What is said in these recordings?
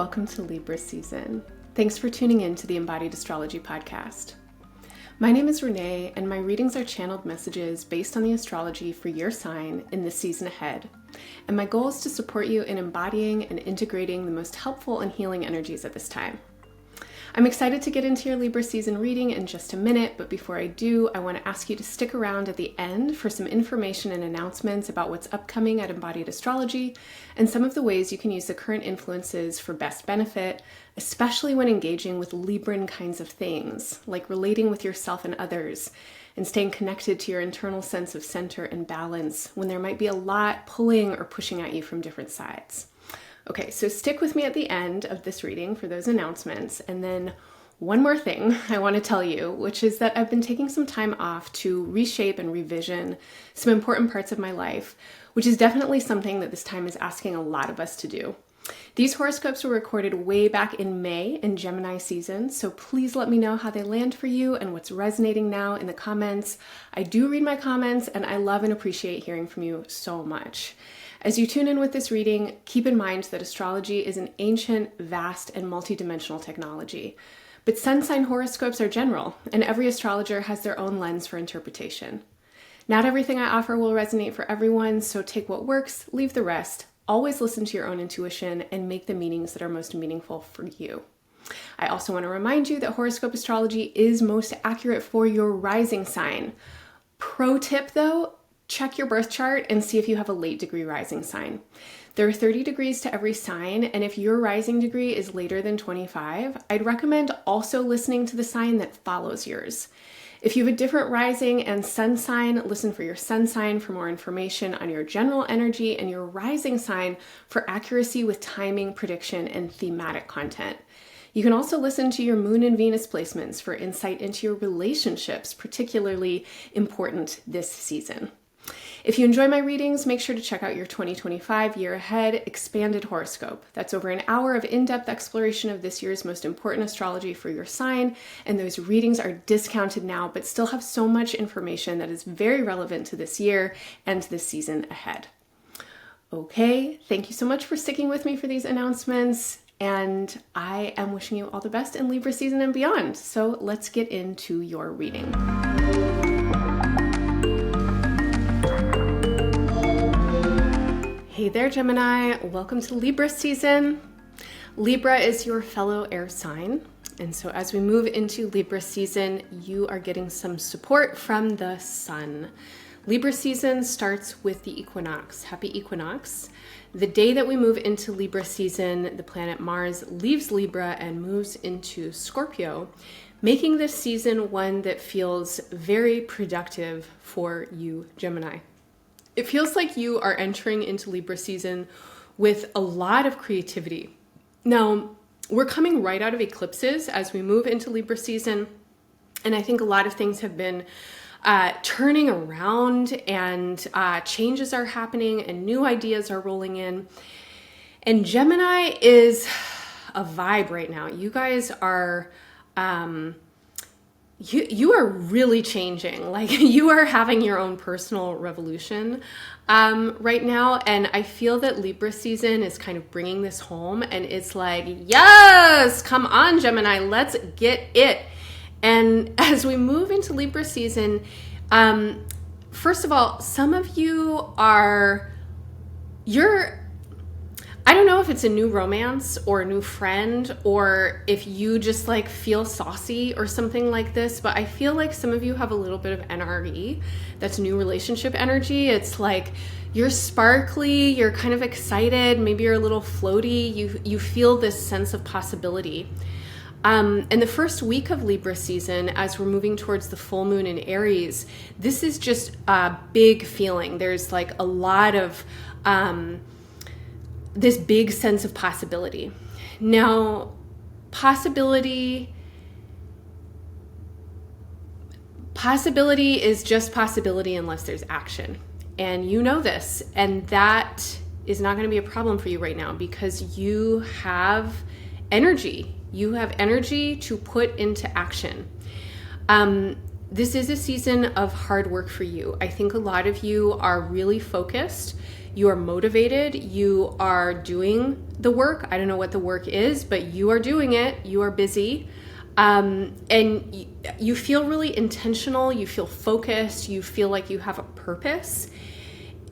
welcome to Libra season. Thanks for tuning in to the Embodied Astrology podcast. My name is Renee, and my readings are channeled messages based on the astrology for your sign in the season ahead. And my goal is to support you in embodying and integrating the most helpful and healing energies at this time. I'm excited to get into your Libra season reading in just a minute, but before I do, I want to ask you to stick around at the end for some information and announcements about what's upcoming at Embodied Astrology and some of the ways you can use the current influences for best benefit, especially when engaging with Libran kinds of things, like relating with yourself and others, and staying connected to your internal sense of center and balance when there might be a lot pulling or pushing at you from different sides. Okay, so stick with me at the end of this reading for those announcements. And then one more thing I want to tell you, which is that I've been taking some time off to reshape and revision some important parts of my life, which is definitely something that this time is asking a lot of us to do. These horoscopes were recorded way back in May in Gemini season, so please let me know how they land for you and what's resonating now in the comments. I do read my comments, and I love and appreciate hearing from you so much. As you tune in with this reading, keep in mind that astrology is an ancient, vast, and multidimensional technology. But sun sign horoscopes are general, and every astrologer has their own lens for interpretation. Not everything I offer will resonate for everyone, so take what works, leave the rest. Always listen to your own intuition and make the meanings that are most meaningful for you. I also want to remind you that horoscope astrology is most accurate for your rising sign. Pro tip though, check your birth chart and see if you have a late degree rising sign. There are 30 degrees to every sign, and if your rising degree is later than 25, I'd recommend also listening to the sign that follows yours. If you have a different rising and sun sign, listen for your sun sign for more information on your general energy and your rising sign for accuracy with timing, prediction, and thematic content. You can also listen to your moon and Venus placements for insight into your relationships, particularly important this season. If you enjoy my readings, make sure to check out your 2025 Year Ahead Expanded Horoscope. That's over an hour of in-depth exploration of this year's most important astrology for your sign, and those readings are discounted now, but still have so much information that is very relevant to this year and this season ahead. Okay, thank you so much for sticking with me for these announcements, and I am wishing you all the best in Libra season and beyond. So let's get into your reading. Hey there, Gemini. Welcome to Libra season. Libra is your fellow air sign. And so as we move into Libra season, you are getting some support from the sun. Libra season starts with the equinox. Happy equinox. The day that we move into Libra season, the planet Mars leaves Libra and moves into Scorpio, making this season one that feels very productive for you, Gemini. It feels like you are entering into Libra season with a lot of creativity. Now, we're coming right out of eclipses as we move into Libra season, and I think a lot of things have been turning around, and changes are happening and new ideas are rolling in. And Gemini is a vibe right now. You guys are you are really changing. Like, you are having your own personal revolution right now. And I feel that Libra season is kind of bringing this home, and it's like, yes, come on, Gemini, let's get it. And as we move into Libra season, first of all, some of you I don't know if it's a new romance or a new friend, or if you just like feel saucy or something like this, but I feel like some of you have a little bit of NRE. That's new relationship energy. It's like you're sparkly, you're kind of excited, maybe you're a little floaty, you feel this sense of possibility. And the first week of Libra season, as we're moving towards the full moon in Aries, this is just a big feeling. There's like a lot of this big sense of possibility. Now, possibility is just possibility unless there's action. And you know this, and that is not going to be a problem for you right now because you have energy. You have energy to put into action. This is a season of hard work for you. I think a lot of you are really focused. You are motivated. You are doing the work. I don't know what the work is, but you are doing it. You are busy. And you feel really intentional. You feel focused. You feel like you have a purpose.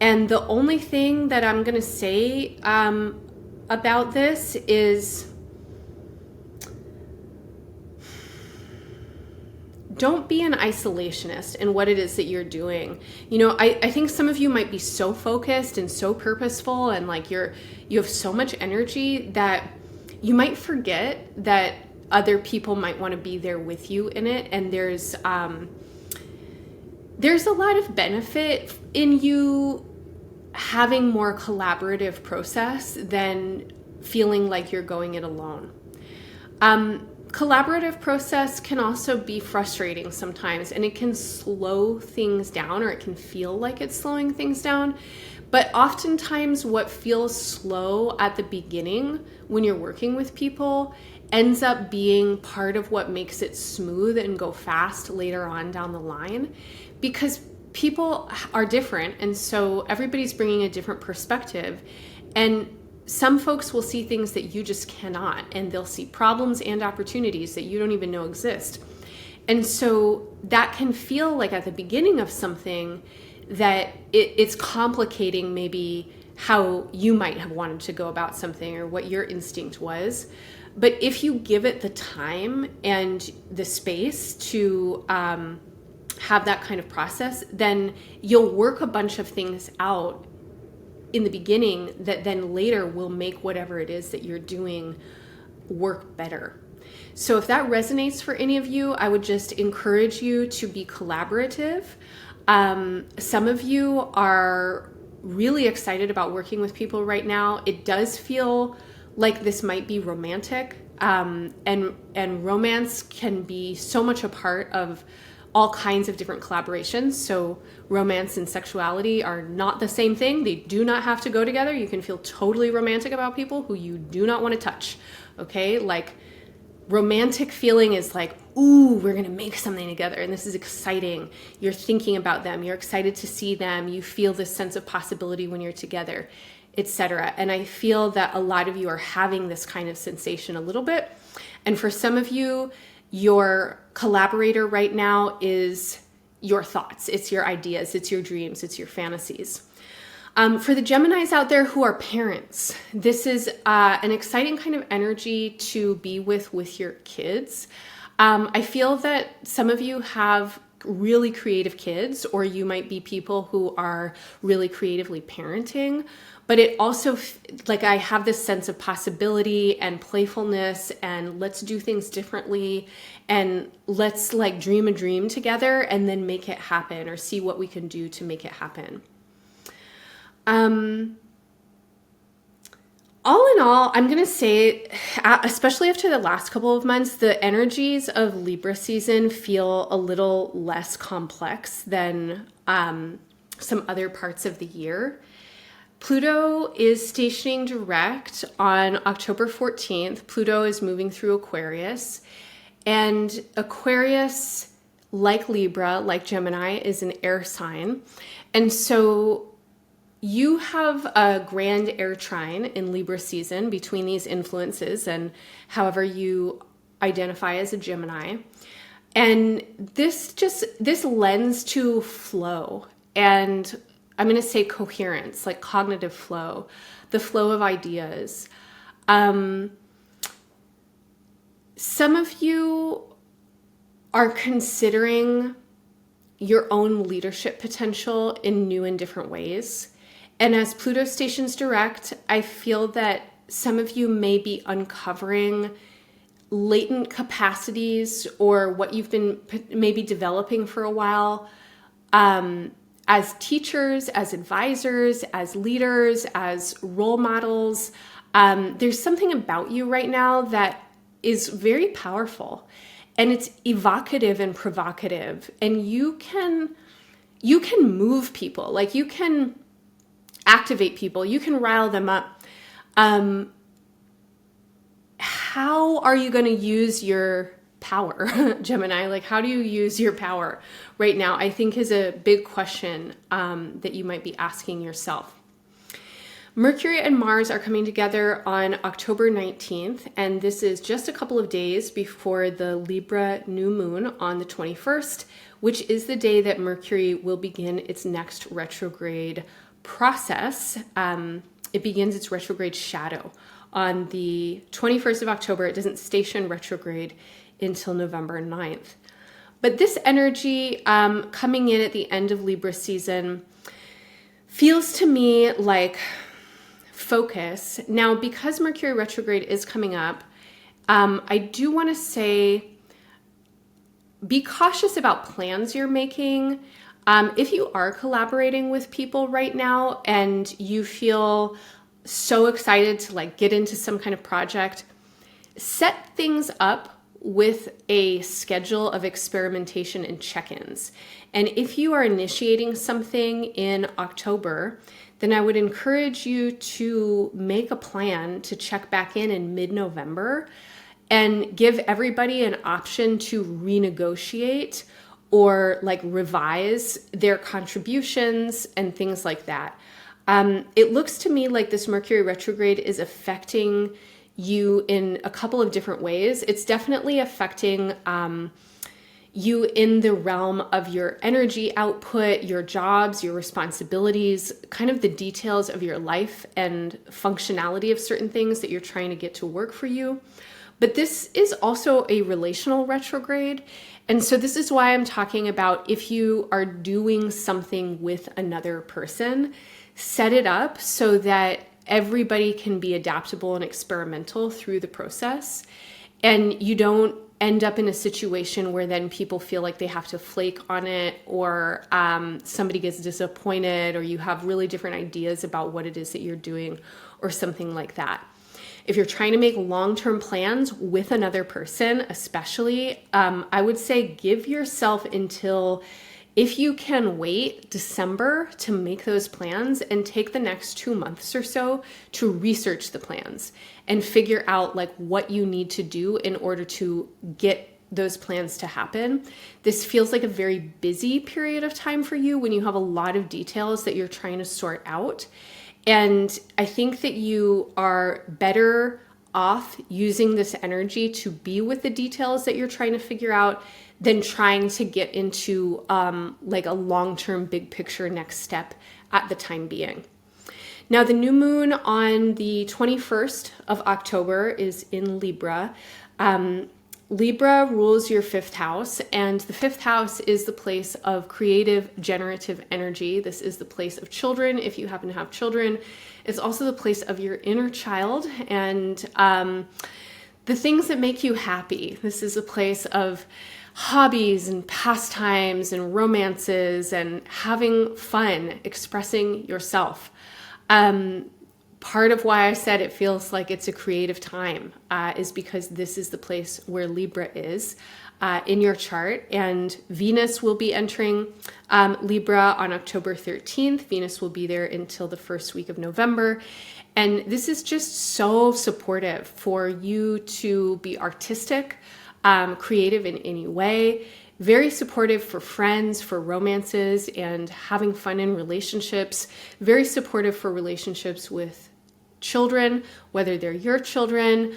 And the only thing that I'm going to say about this is don't be an isolationist in what it is that you're doing. You know, I think some of you might be so focused and so purposeful and like you have so much energy that you might forget that other people might want to be there with you in it. And there's a lot of benefit in you having more collaborative process than feeling like you're going it alone. Collaborative process can also be frustrating sometimes, and it can slow things down, or it can feel like it's slowing things down. But oftentimes what feels slow at the beginning when you're working with people ends up being part of what makes it smooth and go fast later on down the line, because people are different. And so everybody's bringing a different perspective, and some folks will see things that you just cannot, and they'll see problems and opportunities that you don't even know exist. And so that can feel like at the beginning of something that it's complicating maybe how you might have wanted to go about something or what your instinct was. But if you give it the time and the space to have that kind of process, then you'll work a bunch of things out in the beginning that then later will make whatever it is that you're doing work better. So if that resonates for any of you, I would just encourage you to be collaborative. Some of you are really excited about working with people right now. It does feel like this might be romantic, and romance can be so much a part of all kinds of different collaborations. So romance and sexuality are not the same thing. They do not have to go together. You can feel totally romantic about people who you do not want to touch. Okay? Like romantic feeling is like, ooh, we're going to make something together. And this is exciting. You're thinking about them. You're excited to see them. You feel this sense of possibility when you're together, etc. And I feel that a lot of you are having this kind of sensation a little bit. And for some of you, your collaborator right now is your thoughts. It's your ideas. It's your dreams. It's your fantasies. For the Geminis out there who are parents, this is an exciting kind of energy to be with your kids. I feel that some of you have really creative kids, or you might be people who are really creatively parenting. But it also, like, I have this sense of possibility and playfulness, and let's do things differently, and let's like dream a dream together and then make it happen, or see what we can do to make it happen. All in all, I'm going to say, especially after the last couple of months, the energies of Libra season feel a little less complex than some other parts of the year. Pluto is stationing direct on October 14th. Pluto is moving through Aquarius. And Aquarius, like Libra, like Gemini, is an air sign. And so you have a grand air trine in Libra season between these influences and however you identify as a Gemini. And this lends to flow, and I'm going to say coherence, like cognitive flow, the flow of ideas. Some of you are considering your own leadership potential in new and different ways. And as Pluto stations direct, I feel that some of you may be uncovering latent capacities or what you've been maybe developing for a while, as teachers, as advisors, as leaders, as role models. There's something about you right now that is very powerful, and it's evocative and provocative, and you can move people, like you can activate people, you can rile them up. How are you going to use your power, Gemini? Like, how do you use your power right now? I think is a big question that you might be asking yourself. Mercury and Mars are coming together on October 19th, and this is just a couple of days before the Libra new moon on the 21st, which is the day that Mercury will begin its next retrograde process. It begins its retrograde shadow on the 21st of October. It doesn't station retrograde until November 9th. But this energy coming in at the end of Libra season feels to me like focus. Now, because Mercury retrograde is coming up, I do want to say be cautious about plans you're making. If you are collaborating with people right now and you feel so excited to like get into some kind of project, set things up with a schedule of experimentation and check-ins. And if you are initiating something in October, then I would encourage you to make a plan to check back in mid-November and give everybody an option to renegotiate or like revise their contributions and things like that. It looks to me like this Mercury retrograde is affecting you in a couple of different ways. It's definitely affecting you in the realm of your energy output, your jobs, your responsibilities, kind of the details of your life and functionality of certain things that you're trying to get to work for you. But this is also a relational retrograde. And so this is why I'm talking about if you are doing something with another person, set it up so that everybody can be adaptable and experimental through the process. And you don't end up in a situation where then people feel like they have to flake on it, or somebody gets disappointed, or you have really different ideas about what it is that you're doing or something like that. If you're trying to make long-term plans with another person, especially, I would say give yourself until, if you can wait, December to make those plans, and take the next 2 months or so to research the plans and figure out like what you need to do in order to get those plans to happen. This feels like a very busy period of time for you when you have a lot of details that you're trying to sort out. And I think that you are better off using this energy to be with the details that you're trying to figure out than trying to get into like a long-term big picture next step at the time being. Now, the new moon on the 21st of October is in Libra. Libra rules your 5th house, and the 5th house is the place of creative, generative energy. This is the place of children, if you happen to have children. It's also the place of your inner child and the things that make you happy. This is a place of hobbies and pastimes and romances and having fun, expressing yourself. Part of why I said it feels like it's a creative time is because this is the place where Libra is in your chart. And Venus will be entering Libra on October 13th. Venus will be there until the first week of November. And this is just so supportive for you to be artistic, creative in any way. Very supportive for friends, for romances, and having fun in relationships. Very supportive for relationships with children, whether they're your children,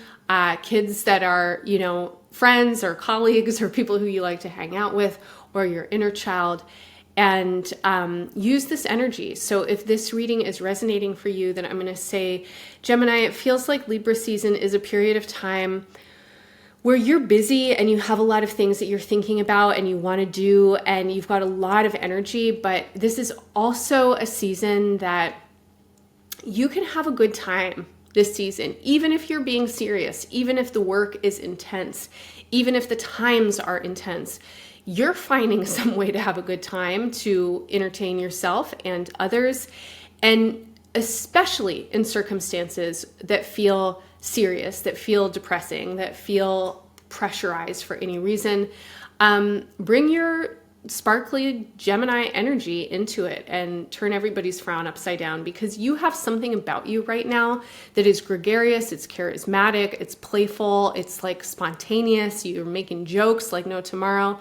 kids that are, you know, friends or colleagues or people who you like to hang out with, or your inner child. And use this energy. So if this reading is resonating for you, then I'm going to say, Gemini, it feels like Libra season is a period of time where you're busy and you have a lot of things that you're thinking about and you want to do, and you've got a lot of energy, but this is also a season that you can have a good time this season, even if you're being serious, even if the work is intense, even if the times are intense. You're finding some way to have a good time, to entertain yourself and others, and especially in circumstances that feel serious, that feel depressing, that feel pressurized for any reason. Bring your sparkly Gemini energy into it and turn everybody's frown upside down, because you have something about you right now that is gregarious, it's charismatic, it's playful, it's like spontaneous, you're making jokes like no tomorrow.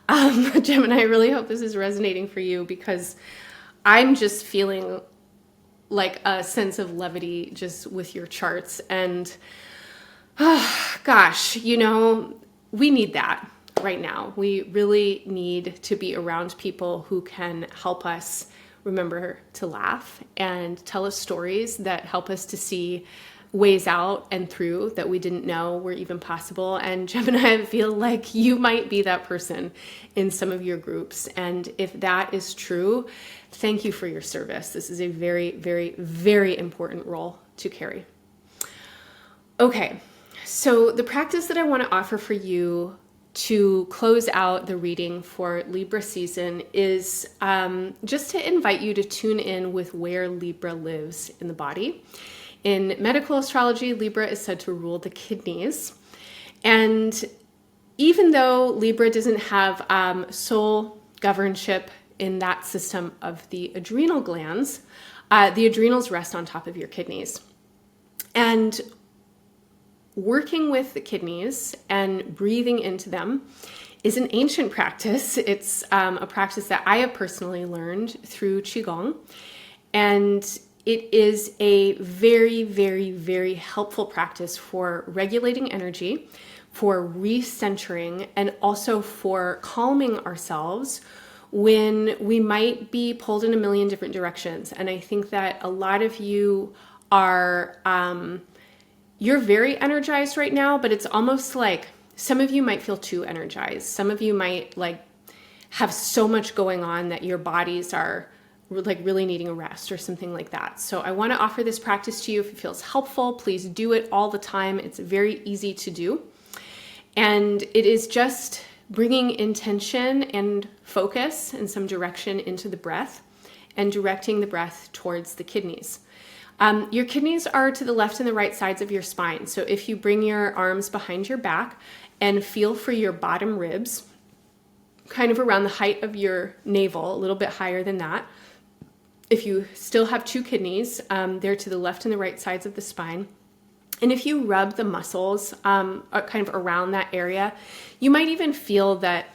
Gemini, I really hope this is resonating for you, because I'm just feeling like a sense of levity just with your charts. And gosh, you know, we need that right now. We really need to be around people who can help us remember to laugh and tell us stories that help us to see ways out and through that we didn't know were even possible. And Gemini, I feel like you might be that person in some of your groups. And if that is true, thank you for your service. This is a very, very, very important role to carry. Okay, so the practice that I want to offer for you to close out the reading for Libra season is just to invite you to tune in with where Libra lives in the body. In medical astrology, Libra is said to rule the kidneys. And even though Libra doesn't have sole governorship in that system of the adrenal glands, the adrenals rest on top of your kidneys. And working with the kidneys and breathing into them is an ancient practice. It's a practice that I have personally learned through Qigong. And it is a very, very, very helpful practice for regulating energy, for recentering, and also for calming ourselves when we might be pulled in a million different directions. And I think that a lot of you are, you're very energized right now, but it's almost like some of you might feel too energized. Some of you might like have so much going on that your bodies are like really needing a rest or something like that. So I want to offer this practice to you. If it feels helpful, please do it all the time. It's very easy to do. And it is just bringing intention and focus and some direction into the breath and directing the breath towards the kidneys. Your kidneys are to the left and the right sides of your spine. So if you bring your arms behind your back and feel for your bottom ribs, kind of around the height of your navel, a little bit higher than that. If you still have two kidneys, they're to the left and the right sides of the spine. And if you rub the muscles kind of around that area, you might even feel that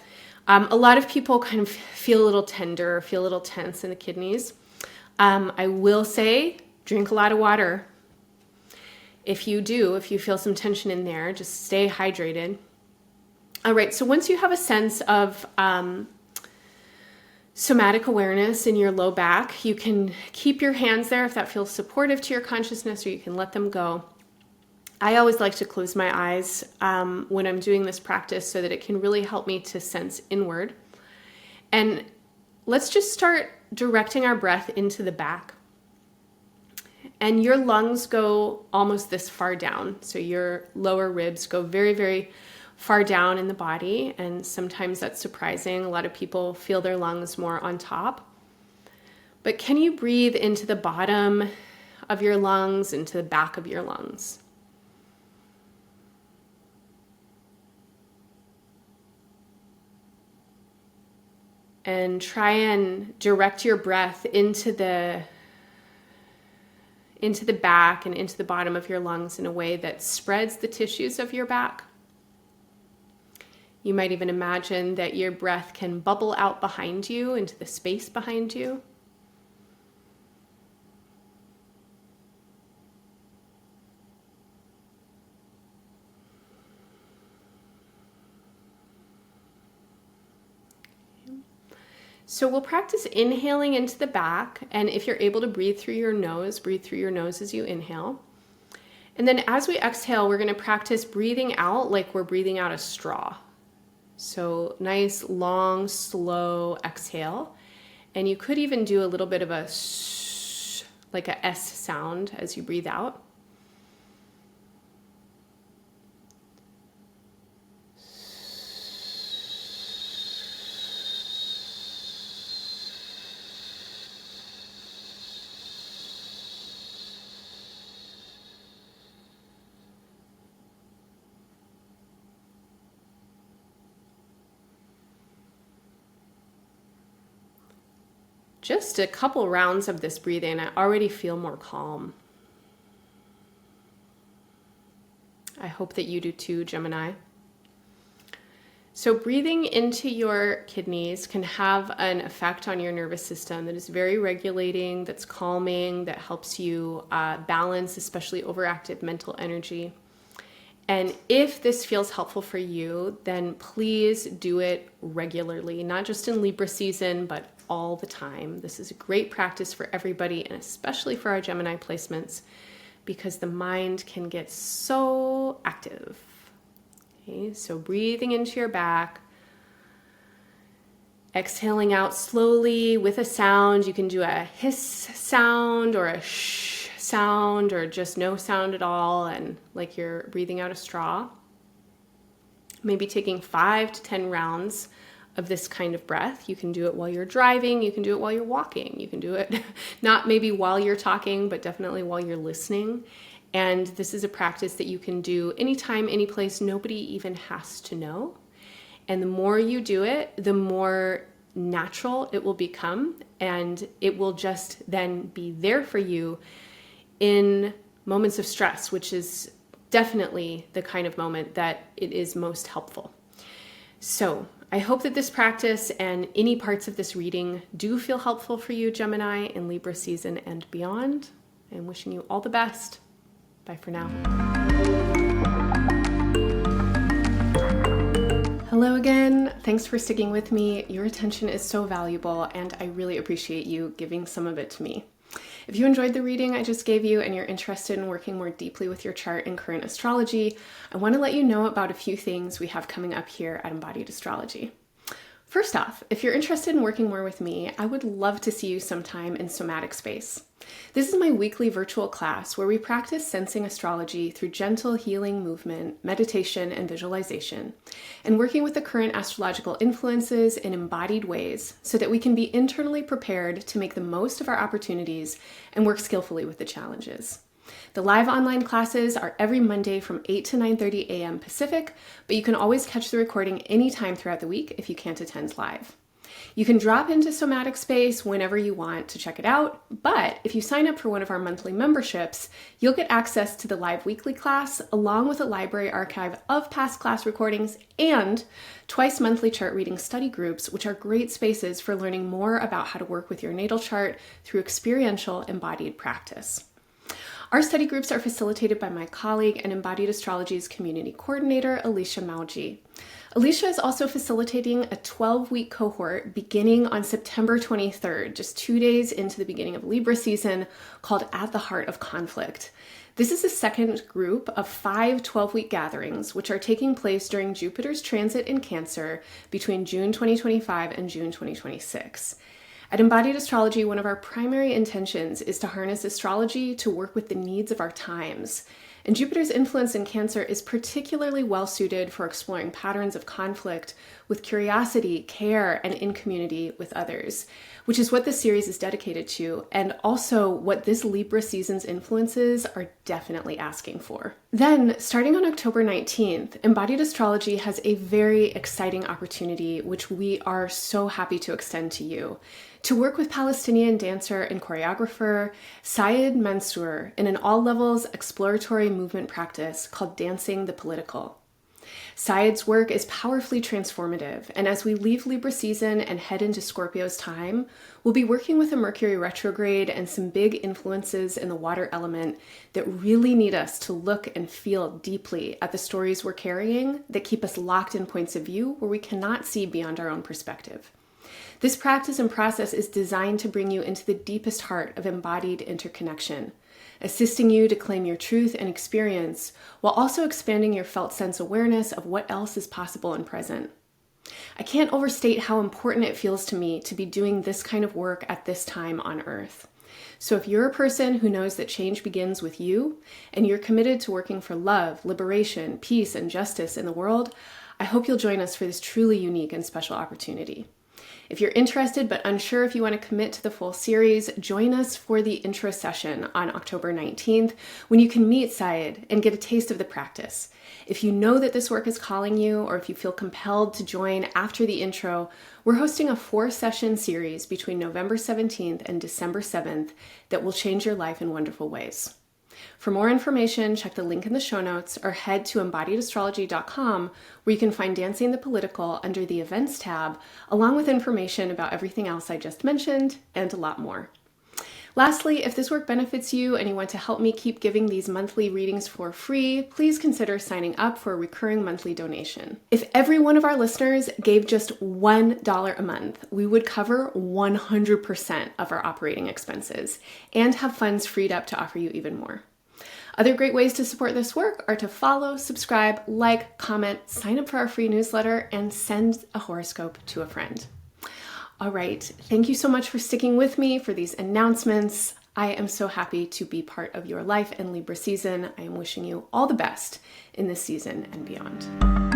a lot of people kind of feel a little tender, feel a little tense in the kidneys. I will say, drink a lot of water. If you feel some tension in there, just stay hydrated. All right, so once you have a sense of somatic awareness in your low back, you can keep your hands there if that feels supportive to your consciousness, or you can let them go. I always like to close my eyes when I'm doing this practice so that it can really help me to sense inward. And let's just start directing our breath into the back. And your lungs go almost this far down. So your lower ribs go very, very far down in the body, and sometimes that's surprising. A lot of people feel their lungs more on top. But can you breathe into the bottom of your lungs, into the back of your lungs? And try and direct your breath into the back and into the bottom of your lungs in a way that spreads the tissues of your back. You might even imagine that your breath can bubble out behind you into the space behind you. So we'll practice inhaling into the back, and if you're able to breathe through your nose as you inhale. And then as we exhale, we're going to practice breathing out like we're breathing out a straw. So nice, long, slow exhale. And you could even do a little bit of a shh, like a S sound as you breathe out. Just a couple rounds of this breathing, I already feel more calm. I hope that you do too, Gemini. So breathing into your kidneys can have an effect on your nervous system that is very regulating, that's calming, that helps you balance, especially overactive mental energy. And if this feels helpful for you, then please do it regularly, not just in Libra season, but all the time. This is a great practice for everybody, and especially for our Gemini placements, because the mind can get so active. Okay, so breathing into your back, exhaling out slowly with a sound. You can do a hiss sound or a shh sound or just no sound at all, and like you're breathing out a straw. Maybe taking 5 to 10 rounds of this kind of breath. You can do it while you're driving, you can do it while you're walking, you can do it not maybe while you're talking, but definitely while you're listening. And this is a practice that you can do anytime, any place. Nobody even has to know. And the more you do it, the more natural it will become, and it will just then be there for you in moments of stress, which is definitely the kind of moment that it is most helpful. So I hope that this practice and any parts of this reading do feel helpful for you, Gemini, in Libra season and beyond. I'm wishing you all the best. Bye for now. Hello again. Thanks for sticking with me. Your attention is so valuable, and I really appreciate you giving some of it to me. If you enjoyed the reading I just gave you and you're interested in working more deeply with your chart and current astrology, I want to let you know about a few things we have coming up here at Embodied Astrology. First off, if you're interested in working more with me, I would love to see you sometime in Somatic Space. This is my weekly virtual class where we practice sensing astrology through gentle healing movement, meditation, and visualization, and working with the current astrological influences in embodied ways so that we can be internally prepared to make the most of our opportunities and work skillfully with the challenges. The live online classes are every Monday from 8 to 9:30 a.m. Pacific, but you can always catch the recording anytime throughout the week if you can't attend live. You can drop into Somatic Space whenever you want to check it out, but if you sign up for one of our monthly memberships, you'll get access to the live weekly class along with a library archive of past class recordings and twice monthly chart reading study groups, which are great spaces for learning more about how to work with your natal chart through experiential embodied practice. Our study groups are facilitated by my colleague and Embodied Astrology's community coordinator, Alicia Mauji. Alicia is also facilitating a 12-week cohort beginning on September 23rd, just 2 days into the beginning of Libra season, called At the Heart of Conflict. This is the second group of 5 12-week gatherings, which are taking place during Jupiter's transit in Cancer between June 2025 and June 2026. At Embodied Astrology, one of our primary intentions is to harness astrology to work with the needs of our times. And Jupiter's influence in Cancer is particularly well suited for exploring patterns of conflict with curiosity, care, and in community with others, which is what this series is dedicated to, and also what this Libra season's influences are definitely asking for. Then, starting on October 19th, Embodied Astrology has a very exciting opportunity, which we are so happy to extend to you, to work with Palestinian dancer and choreographer Saed Mansour in an all-levels exploratory movement practice called Dancing the Political. Saed's work is powerfully transformative, and as we leave Libra season and head into Scorpio's time, we'll be working with a Mercury retrograde and some big influences in the water element that really need us to look and feel deeply at the stories we're carrying that keep us locked in points of view where we cannot see beyond our own perspective. This practice and process is designed to bring you into the deepest heart of embodied interconnection, assisting you to claim your truth and experience while also expanding your felt sense awareness of what else is possible and present. I can't overstate how important it feels to me to be doing this kind of work at this time on Earth. So if you're a person who knows that change begins with you and you're committed to working for love, liberation, peace, and justice in the world, I hope you'll join us for this truly unique and special opportunity. If you're interested but unsure if you want to commit to the full series, join us for the intro session on October 19th when you can meet Saed and get a taste of the practice. If you know that this work is calling you, or if you feel compelled to join after the intro, we're hosting a 4-session series between November 17th and December 7th that will change your life in wonderful ways. For more information, check the link in the show notes or head to embodiedastrology.com, where you can find Dancing the Political under the Events tab, along with information about everything else I just mentioned and a lot more. Lastly, if this work benefits you and you want to help me keep giving these monthly readings for free, please consider signing up for a recurring monthly donation. If every one of our listeners gave just $1 a month, we would cover 100% of our operating expenses and have funds freed up to offer you even more. Other great ways to support this work are to follow, subscribe, like, comment, sign up for our free newsletter, and send a horoscope to a friend. All right, thank you so much for sticking with me for these announcements. I am so happy to be part of your life in Libra season. I am wishing you all the best in this season and beyond.